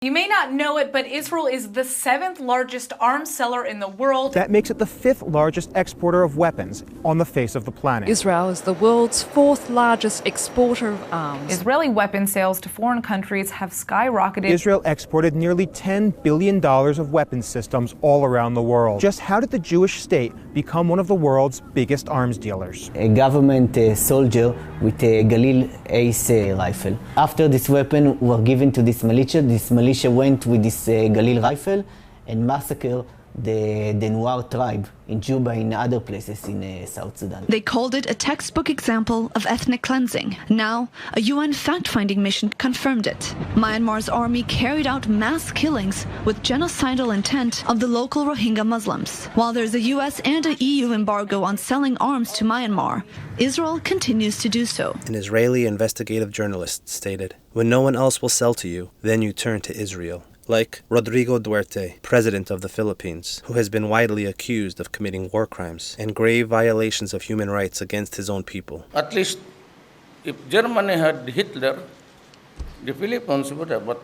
You may not know it, but Israel is the 7th largest arms seller in the world. That makes it the 5th largest exporter of weapons on the face of the planet. Israel is the world's 4th largest exporter of arms. Israeli weapon sales to foreign countries have skyrocketed. Israel exported nearly $10 billion of weapons systems all around the world. Just how did the Jewish state become one of the world's biggest arms dealers? A government soldier with a Galil Ace rifle. After this weapon were given to this militia went with this Galil rifle and massacred the Nuar tribe in Juba and other places in South Sudan. They called it a textbook example of ethnic cleansing. Now, a UN fact-finding mission confirmed it. Myanmar's army carried out mass killings with genocidal intent of the local Rohingya Muslims. While there's a US and a EU embargo on selling arms to Myanmar, Israel continues to do so. An Israeli investigative journalist stated, "When no one else will sell to you, then you turn to Israel." Like Rodrigo Duterte, president of the Philippines, who has been widely accused of committing war crimes and grave violations of human rights against his own people. At least if Germany had Hitler, the Philippines would have, but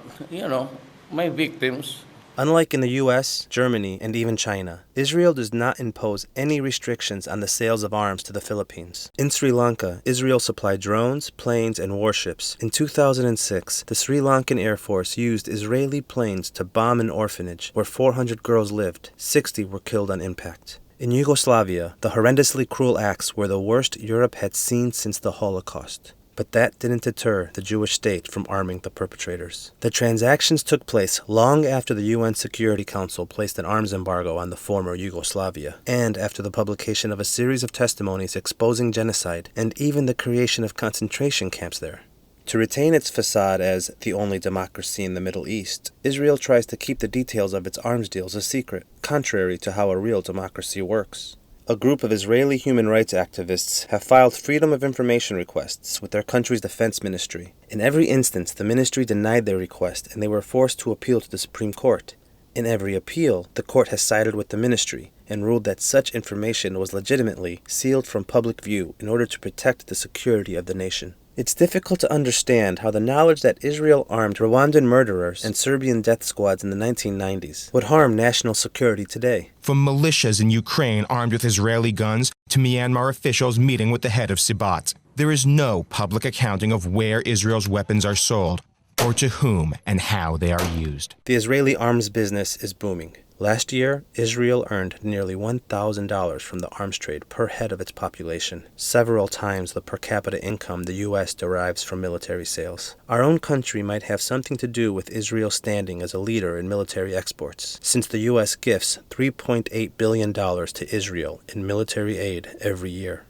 my victims. Unlike in the US, Germany, and even China, Israel does not impose any restrictions on the sales of arms to the Philippines. In Sri Lanka, Israel supplied drones, planes, and warships. In 2006, the Sri Lankan Air Force used Israeli planes to bomb an orphanage where 400 girls lived. 60 were killed on impact. In Yugoslavia, the horrendously cruel acts were the worst Europe had seen since the Holocaust. But that didn't deter the Jewish state from arming the perpetrators. The transactions took place long after the UN Security Council placed an arms embargo on the former Yugoslavia, and after the publication of a series of testimonies exposing genocide and even the creation of concentration camps there. To retain its facade as the only democracy in the Middle East, Israel tries to keep the details of its arms deals a secret, contrary to how a real democracy works. A group of Israeli human rights activists have filed Freedom of Information requests with their country's defense ministry. In every instance, the ministry denied their request and they were forced to appeal to the Supreme Court. In every appeal, the court has sided with the ministry and ruled that such information was legitimately sealed from public view in order to protect the security of the nation. It's difficult to understand how the knowledge that Israel armed Rwandan murderers and Serbian death squads in the 1990s would harm national security today. From militias in Ukraine armed with Israeli guns to Myanmar officials meeting with the head of Sibat, there is no public accounting of where Israel's weapons are sold or to whom and how they are used. The Israeli arms business is booming. Last year, Israel earned nearly $1,000 from the arms trade per head of its population, several times the per capita income the U.S. derives from military sales. Our own country might have something to do with Israel's standing as a leader in military exports, since the U.S. gifts $3.8 billion to Israel in military aid every year.